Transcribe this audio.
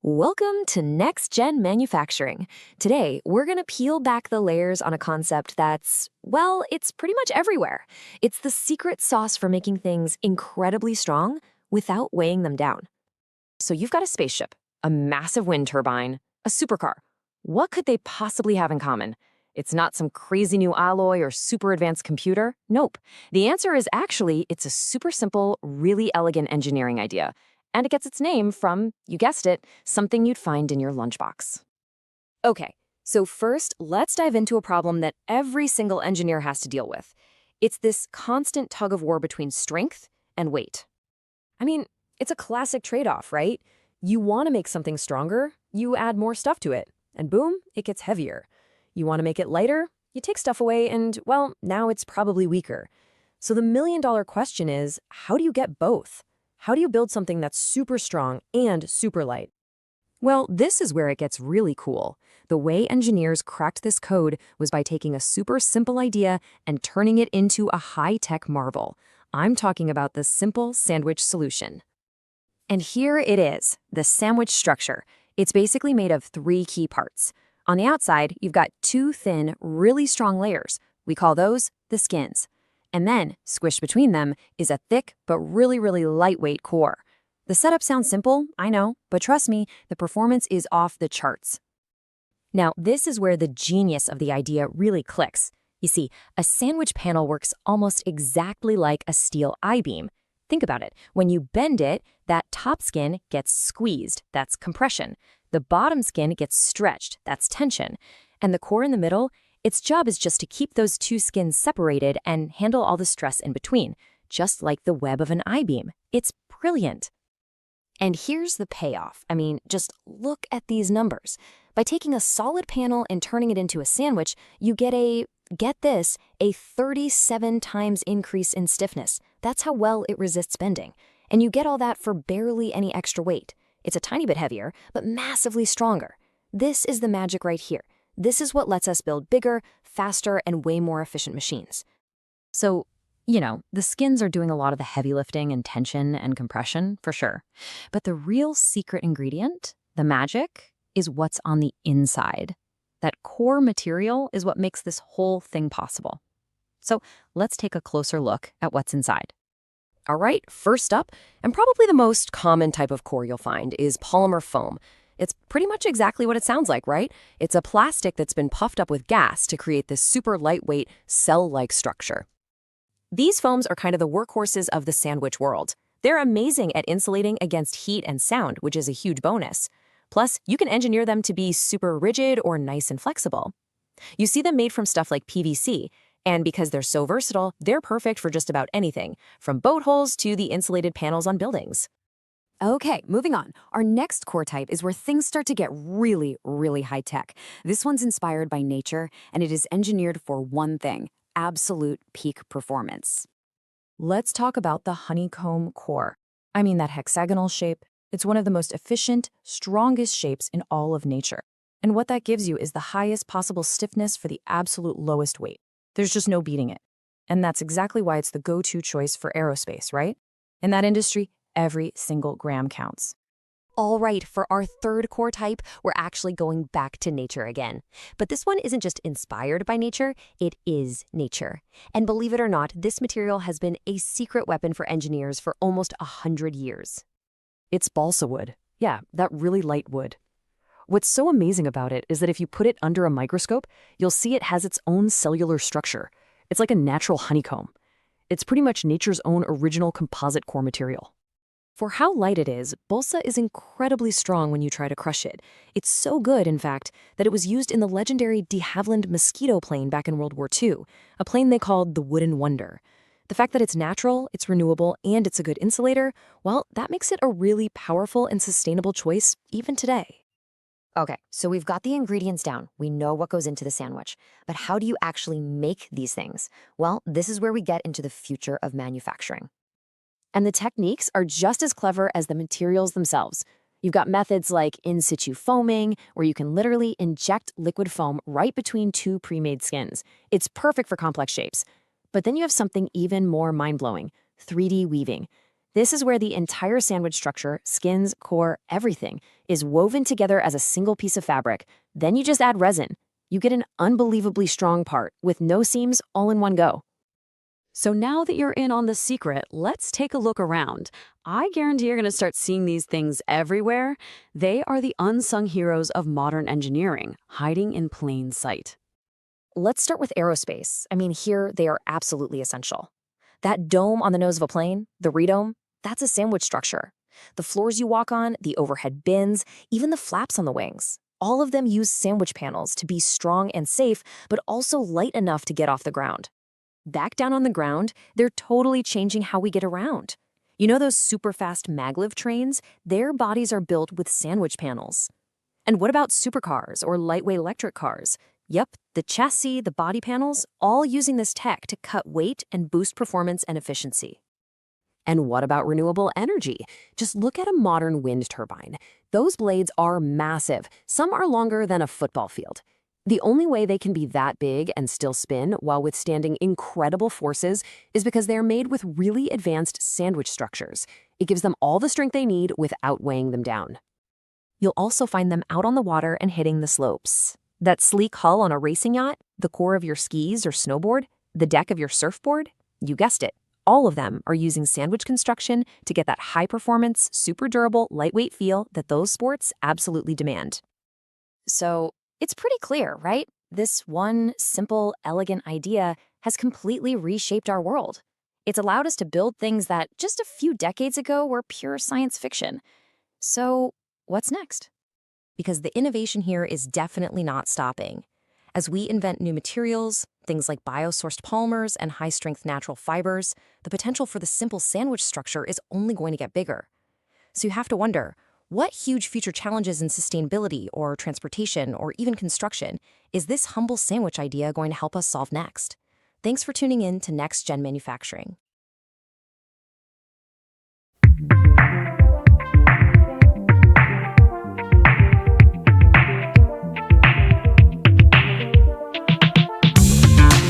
Welcome to Next Gen Manufacturing. Today, we're going to peel back the layers on a concept that's, well, it's pretty much everywhere. It's the secret sauce for making things incredibly strong without weighing them down. So you've got a spaceship, a massive wind turbine, a supercar. What could they possibly have in common? It's not some crazy new alloy or super advanced computer. Nope. The answer is actually it's a super simple, really elegant engineering idea. And it gets its name from, you guessed it, something you'd find in your lunchbox. Okay, so first, let's dive into a problem that every single engineer has to deal with. It's this constant tug-of-war between strength and weight. I mean, it's a classic trade-off, right? You want to make something stronger, you add more stuff to it, and boom, it gets heavier. You want to make it lighter, you take stuff away, and, well, now it's probably weaker. So the million-dollar question is, how do you get both? How do you build something that's super strong and super light? Well, this is where it gets really cool. The way engineers cracked this code was by taking a super simple idea and turning it into a high-tech marvel. I'm talking about the simple sandwich solution. And here it is, the sandwich structure. It's basically made of three key parts. On the outside, you've got two thin, really strong layers. We call those the skins. And then, squished between them, is a thick but really lightweight core. The setup sounds simple, I know, but trust me, the performance is off the charts. Now, this is where the genius of the idea really clicks. You see, a sandwich panel works almost exactly like a steel I-beam. Think about it. When you bend it, that top skin gets squeezed, that's compression. The bottom skin gets stretched, that's tension. And the core in the middle, its job is just to keep those two skins separated and handle all the stress in between, just like the web of an I-beam. It's brilliant. And here's the payoff. I mean, just look at these numbers. By taking a solid panel and turning it into a sandwich, you get get this, a 37 times increase in stiffness. That's how well it resists bending. And you get all that for barely any extra weight. It's a tiny bit heavier, but massively stronger. This is the magic right here. This is what lets us build bigger, faster, and way more efficient machines. So, the skins are doing a lot of the heavy lifting and tension and compression, for sure. But the real secret ingredient, the magic, is what's on the inside. That core material is what makes this whole thing possible. So let's take a closer look at what's inside. All right, first up, and probably the most common type of core you'll find, is polymer foam. It's pretty much exactly what it sounds like, right? It's a plastic that's been puffed up with gas to create this super lightweight, cell-like structure. These foams are kind of the workhorses of the sandwich world. They're amazing at insulating against heat and sound, which is a huge bonus. Plus, you can engineer them to be super rigid or nice and flexible. You see them made from stuff like PVC, and because they're so versatile, they're perfect for just about anything, from boat hulls to the insulated panels on buildings. Okay, moving on. Our next core type is where things start to get really high-tech. This one's inspired by nature, and it is engineered for one thing: absolute peak performance. Let's talk about the honeycomb core. I mean that hexagonal shape. It's one of the most efficient, strongest shapes in all of nature. And what that gives you is the highest possible stiffness for the absolute lowest weight. There's just no beating it. And that's exactly why it's the go-to choice for aerospace, right? In that industry, every single gram counts. All right, for our third core type, we're actually going back to nature again. But this one isn't just inspired by nature, it is nature. And believe it or not, this material has been a secret weapon for engineers for almost 100 years. It's balsa wood. Yeah, that really light wood. What's so amazing about it is that if you put it under a microscope, you'll see it has its own cellular structure. It's like a natural honeycomb. It's pretty much nature's own original composite core material. For how light it is, balsa is incredibly strong when you try to crush it. It's so good, in fact, that it was used in the legendary de Havilland Mosquito plane back in World War II, a plane they called the Wooden Wonder. The fact that it's natural, it's renewable, and it's a good insulator, well, that makes it a really powerful and sustainable choice even today. Okay, so we've got the ingredients down. We know what goes into the sandwich. But how do you actually make these things? Well, this is where we get into the future of manufacturing. And the techniques are just as clever as the materials themselves. You've got methods like in situ foaming, where you can literally inject liquid foam right between two pre-made skins. It's perfect for complex shapes. But then you have something even more mind-blowing: 3D weaving. This is where the entire sandwich structure, skins, core, everything, is woven together as a single piece of fabric. Then you just add resin. You get an unbelievably strong part with no seams all in one go. So now that you're in on the secret, let's take a look around. I guarantee you're going to start seeing these things everywhere. They are the unsung heroes of modern engineering, hiding in plain sight. Let's start with aerospace. I mean, here they are absolutely essential. That dome on the nose of a plane, the redome, that's a sandwich structure. The floors you walk on, the overhead bins, even the flaps on the wings. All of them use sandwich panels to be strong and safe, but also light enough to get off the ground. Back down on the ground, they're totally changing how we get around. You know those super fast Maglev trains? Their bodies are built with sandwich panels. And what about supercars or lightweight electric cars? Yep, the chassis, the body panels, all using this tech to cut weight and boost performance and efficiency. And what about renewable energy? Just look at a modern wind turbine. Those blades are massive. Some are longer than a football field. The only way they can be that big and still spin while withstanding incredible forces is because they're made with really advanced sandwich structures. It gives them all the strength they need without weighing them down. You'll also find them out on the water and hitting the slopes. That sleek hull on a racing yacht, the core of your skis or snowboard, the deck of your surfboard, you guessed it. All of them are using sandwich construction to get that high-performance, super durable, lightweight feel that those sports absolutely demand. So, it's pretty clear, right? This one simple, elegant idea has completely reshaped our world. It's allowed us to build things that just a few decades ago were pure science fiction. So, what's next? Because the innovation here is definitely not stopping. As we invent new materials, things like bio-sourced polymers and high-strength natural fibers, the potential for the simple sandwich structure is only going to get bigger. So you have to wonder, what huge future challenges in sustainability or transportation or even construction is this humble sandwich idea going to help us solve next? Thanks for tuning in to Next Gen Manufacturing.